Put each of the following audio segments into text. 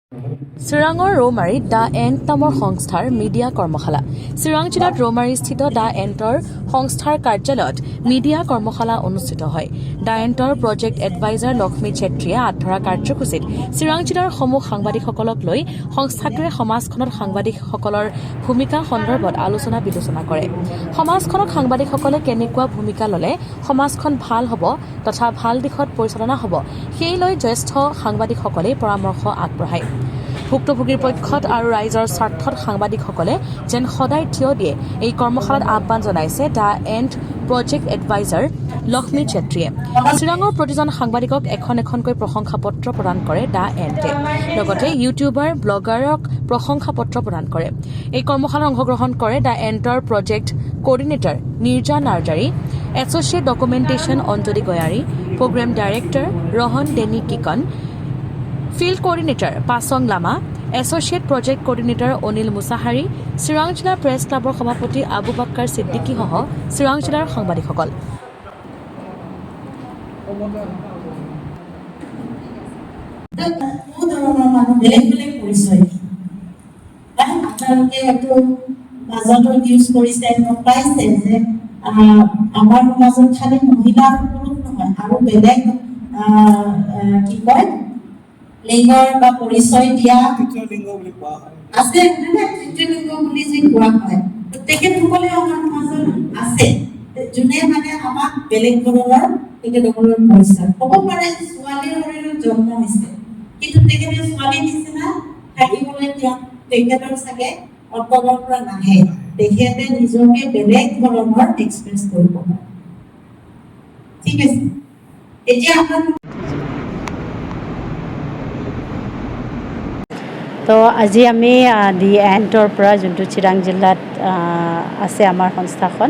চিৰাঙৰ ৰৌমাৰীত the and নামৰ সংস্থাৰ মিডিয়া কৰ্মশালা। চিৰাং জিলাত ৰৌমাৰীস্থিত দ্য এণ্টৰ সংস্থাৰ কাৰ্যালয়ত মিডিয়া কৰ্মশালা অনুষ্ঠিত হয়। দ্য এণ্টৰ প্ৰজেক্ট এডভাইজাৰ লক্ষ্মী চেত্ৰীয়ে আগবঢ়োৱা কাৰ্যসূচীত চিৰাং জিলাৰ সমূহ সাংবাদিকসকলক লৈ সংস্থাটোৱে সমাজখনত সাংবাদিকসকলৰ ভূমিকা সন্দৰ্ভত আলোচনা বিলোচনা কৰে। সমাজখনত সাংবাদিকসকলে কেনেকুৱা ভূমিকা ল'লে সমাজখন ভাল হ'ব তথা ভাল দিশত পৰিচালনা হ'ব, সেই লৈ জ্যেষ্ঠ সাংবাদিকসকলে পৰামৰ্শ আগবঢ়ায়। ভুক্তভোগীৰ পক্ষত আৰু ৰাইজৰ স্বাৰ্থত সাংবাদিকসকলে যেন সদায় থিয় দিয়ে, এই কৰ্মশালাত আহ্বান জনাইছে the ant project adviser Lakshmi চেত্ৰীয়ে। চিৰাঙৰ প্ৰতিজন সাংবাদিকক এখন এখনকৈ প্ৰশংসা পত্ৰ প্ৰদান কৰে দ্য এণ্টে, লগতে ইউটিউবাৰ ব্লগাৰক প্ৰশংসা পত্ৰ প্ৰদান কৰে। এই কৰ্মশালাত অংশগ্ৰহণ কৰে দ্য এণ্টৰ project coordinator Nirja Narzary, associate documentation Anjali Goyary, programme director Rohan Deni Kikon, field coordinator Pasang Lama, associate project coordinator Anil Mushahary, Chirang জিলা প্ৰেছ ক্লাবৰ সভাপতি আবু বাক্কাৰ ছিদ্দিকীসহ চিৰাং জিলাৰ সাংবাদিকসকল। আমাৰ সমাজত খালি মহিলা আৰু পুৰুষ নহয়, আৰু বেলেগ কি কয় লিংগৰ বা পৰিচয় দিয়া আছে, তৃতীয় লিংগ বুলি যি কোৱা হয়, তেখেতসকলে আমাৰ সমাজত আছে, যোনে মানে আমাক বেলেগ ধৰণৰ তেখেতসকলৰ পৰিচয় হ'ব পাৰে। ছোৱালীৰ শৰীৰত জন্ম হৈছে, কিন্তু তেখেতে ছোৱালীৰ নিচিনা থাকিবলৈ তেখেতৰ চাগে অন্তৰৰ পৰা নাহে, তেখেতে নিজকে বেলেগ ধৰণৰ এক্সপ্ৰেছ কৰিব পাৰে। ঠিক আছে, এতিয়া আমাৰ তো আজি আমি দি এণ্টৰ পৰা যোনটো চিৰাং জিলাত আছে আমাৰ সংস্থাখন,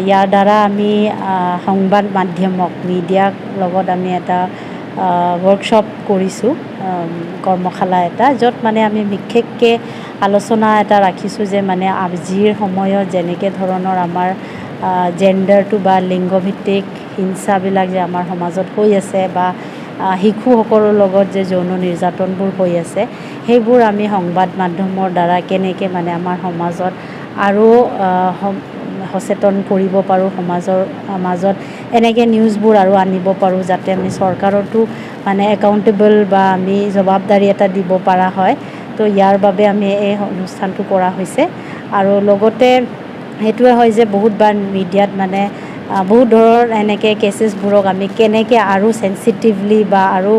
ইয়াৰ দ্বাৰা আমি সংবাদ মাধ্যমক মিডিয়াক লগত আমি এটা ৱৰ্কশ্বপ কৰিছোঁ, কৰ্মশালা এটা, য'ত মানে আমি বিশেষকৈ আলোচনা এটা ৰাখিছোঁ যে মানে আজিৰ সময়ত যেনেকৈ ধৰণৰ আমাৰ জেণ্ডাৰটো বা লিংগভিত্তিক হিংসাবিলাক যে আমাৰ সমাজত হৈ আছে, বা শিশুসকলৰ লগত যে যৌন নিৰ্যাতনবোৰ হৈ আছে, সেইবোৰ আমি সংবাদ মাধ্যমৰ দ্বাৰা কেনেকৈ মানে আমাৰ সমাজত আৰু সচেতন কৰিব পাৰোঁ, সমাজৰ মাজত এনেকৈ নিউজবোৰ আৰু আনিব পাৰোঁ, যাতে আমি চৰকাৰতো মানে একাউণ্টেবল বা আমি জবাবদাৰী এটা দিব পৰা হয়। তো ইয়াৰ বাবে আমি এই অনুষ্ঠানটো কৰা হৈছে। আৰু লগতে সেইটোৱে হয় যে বহুতবাৰ মিডিয়াত মানে বহুত ধৰণৰ এনেকৈ কেছেছবোৰক আমি কেনেকৈ আৰু চেঞ্চিটিভলি বা আৰু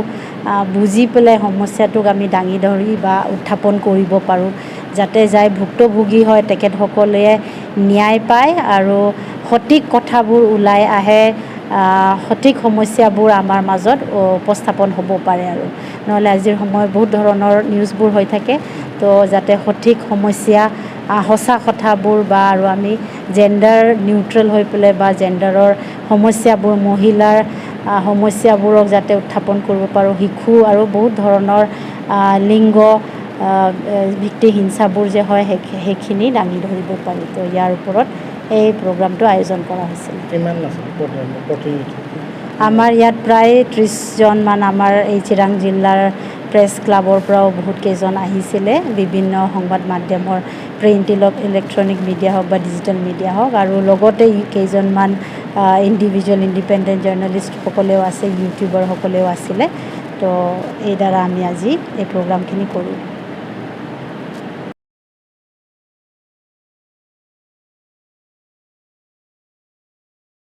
বুজি পেলাই সমস্যাটোক আমি দাঙি ধৰি বা উত্থাপন কৰিব পাৰোঁ, যাতে যাই ভুক্তভোগী হয় তেখেতসকলে ন্যায় পায় আৰু সঠিক কথাবোৰ ওলাই আহে, সঠিক সমস্যাবোৰ আমাৰ মাজত উপস্থাপন হ'ব পাৰে। আৰু নহ'লে আজিৰ সময়ত বহুত ধৰণৰ নিউজবোৰ হৈ থাকে, তো যাতে সঠিক সমস্যা, সঁচা কথাবোৰ বা আৰু আমি জেণ্ডাৰ নিউট্ৰেল হৈ পেলাই বা জেণ্ডাৰৰ সমস্যাবোৰ, মহিলাৰ সমস্যাবোৰক যাতে উত্থাপন কৰিব পাৰোঁ, শিশু আৰু বহুত ধৰণৰ লিংগ ভিত্তিক হিংসাবোৰ যে হয় সেইখিনি দাঙি ধৰিব পাৰি। তো ইয়াৰ ওপৰত এই প্ৰগ্ৰামটো আয়োজন কৰা হৈছিল। আমাৰ ইয়াত প্ৰায় 30জনমান আমাৰ এই চিৰাং জিলাৰ প্ৰেছ ক্লাবৰ পৰাও বহুত কেইজন আহিছিলে, বিভিন্ন সংবাদ মাধ্যমৰ প্ৰিণ্ট, ইলেক্ট্ৰনিক মিডিয়া হওক বা ডিজিটেল মিডিয়া হওক, আৰু লগতে কেইজনমান ইণ্ডিভিজুৱেল ইণ্ডিপেণ্ডেণ্ট জাৰ্নেলিষ্টসকলেও আছে, ইউটিউবাৰসকলেও আছিলে। তো এই দ্বাৰা আমি আজি এই প্ৰগ্ৰামখিনি কৰোঁ।